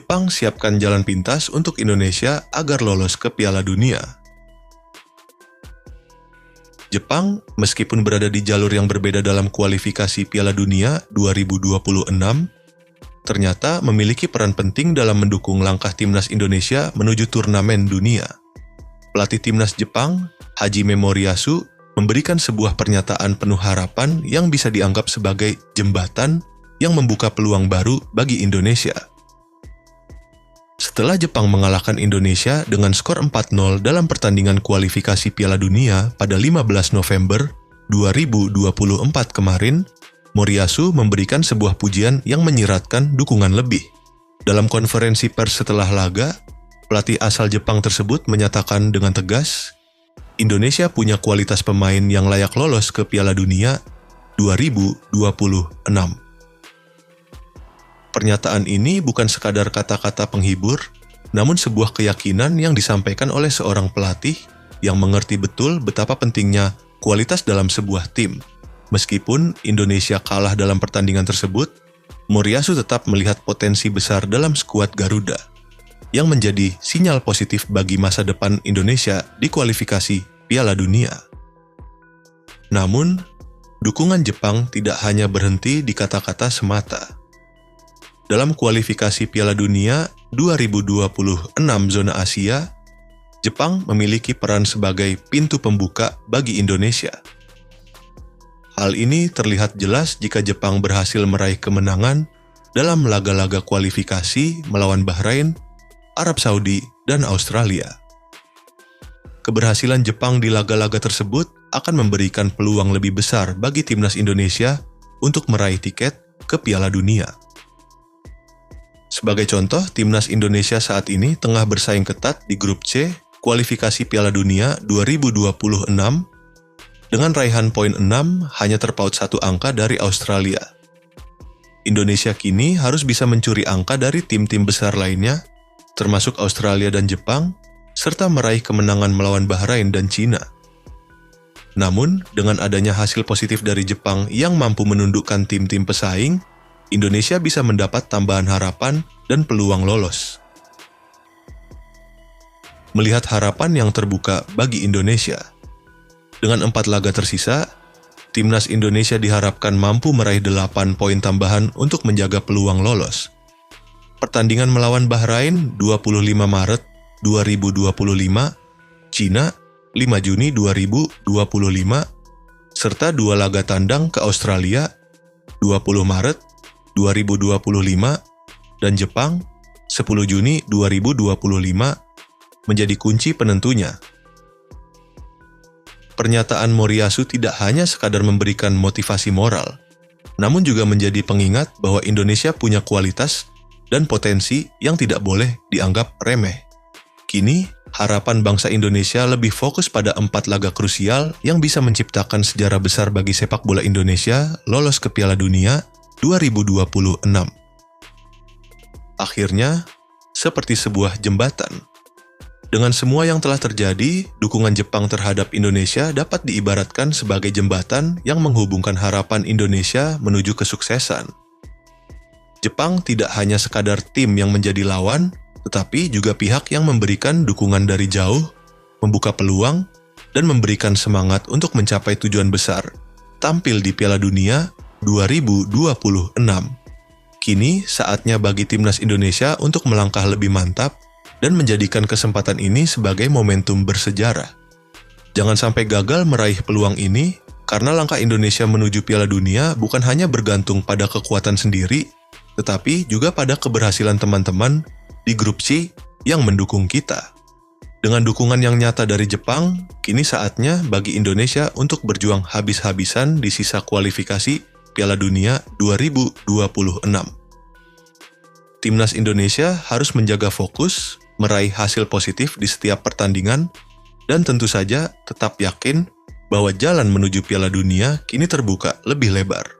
Jepang siapkan jalan pintas untuk Indonesia agar lolos ke Piala Dunia. Jepang, meskipun berada di jalur yang berbeda dalam kualifikasi Piala Dunia 2026, ternyata memiliki peran penting dalam mendukung langkah timnas Indonesia menuju turnamen dunia. Pelatih timnas Jepang, Hajime Moriyasu, memberikan sebuah pernyataan penuh harapan yang bisa dianggap sebagai jembatan yang membuka peluang baru bagi Indonesia. Setelah Jepang mengalahkan Indonesia dengan skor 4-0 dalam pertandingan kualifikasi Piala Dunia pada 15 November 2024 kemarin, Moriyasu memberikan sebuah pujian yang menyiratkan dukungan lebih. Dalam konferensi pers setelah laga, pelatih asal Jepang tersebut menyatakan dengan tegas, Indonesia punya kualitas pemain yang layak lolos ke Piala Dunia 2026. Pernyataan ini bukan sekadar kata-kata penghibur, namun sebuah keyakinan yang disampaikan oleh seorang pelatih yang mengerti betul betapa pentingnya kualitas dalam sebuah tim. Meskipun Indonesia kalah dalam pertandingan tersebut, Moriyasu tetap melihat potensi besar dalam skuad Garuda, yang menjadi sinyal positif bagi masa depan Indonesia di kualifikasi Piala Dunia. Namun, dukungan Jepang tidak hanya berhenti di kata-kata semata. Dalam kualifikasi Piala Dunia 2026 zona Asia, Jepang memiliki peran sebagai pintu pembuka bagi Indonesia. Hal ini terlihat jelas jika Jepang berhasil meraih kemenangan dalam laga-laga kualifikasi melawan Bahrain, Arab Saudi, dan Australia. Keberhasilan Jepang di laga-laga tersebut akan memberikan peluang lebih besar bagi timnas Indonesia untuk meraih tiket ke Piala Dunia. Sebagai contoh, timnas Indonesia saat ini tengah bersaing ketat di grup C kualifikasi Piala Dunia 2026 dengan raihan poin 6 hanya terpaut 1 angka dari Australia. Indonesia kini harus bisa mencuri angka dari tim-tim besar lainnya, termasuk Australia dan Jepang, serta meraih kemenangan melawan Bahrain dan Cina. Namun, dengan adanya hasil positif dari Jepang yang mampu menundukkan tim-tim pesaing, Indonesia bisa mendapat tambahan harapan dan peluang lolos. Melihat harapan yang terbuka bagi Indonesia, dengan 4 laga tersisa, timnas Indonesia diharapkan mampu meraih 8 poin tambahan untuk menjaga peluang lolos. Pertandingan melawan Bahrain 25 Maret 2025, Cina 5 Juni 2025, serta 2 laga tandang ke Australia 20 Maret 2025 dan Jepang 10 Juni 2025 menjadi kunci penentunya. Pernyataan Moriyasu tidak hanya sekadar memberikan motivasi moral, namun juga menjadi pengingat bahwa Indonesia punya kualitas dan potensi yang tidak boleh dianggap remeh. Kini, harapan bangsa Indonesia lebih fokus pada 4 laga krusial yang bisa menciptakan sejarah besar bagi sepak bola Indonesia lolos ke Piala Dunia 2026. Akhirnya, seperti sebuah jembatan. Dengan semua yang telah terjadi, dukungan Jepang terhadap Indonesia dapat diibaratkan sebagai jembatan yang menghubungkan harapan Indonesia menuju kesuksesan. Jepang tidak hanya sekadar tim yang menjadi lawan, tetapi juga pihak yang memberikan dukungan dari jauh, membuka peluang, dan memberikan semangat untuk mencapai tujuan besar, tampil di Piala Dunia 2026. Kini saatnya bagi timnas Indonesia untuk melangkah lebih mantap dan menjadikan kesempatan ini sebagai momentum bersejarah. Jangan sampai gagal meraih peluang ini, karena langkah Indonesia menuju Piala Dunia bukan hanya bergantung pada kekuatan sendiri, tetapi juga pada keberhasilan teman-teman di grup C yang mendukung kita. Dengan dukungan yang nyata dari Jepang, kini saatnya bagi Indonesia untuk berjuang habis-habisan di sisa kualifikasi Piala Dunia 2026. Timnas Indonesia harus menjaga fokus, meraih hasil positif di setiap pertandingan, dan tentu saja tetap yakin bahwa jalan menuju Piala Dunia kini terbuka lebih lebar.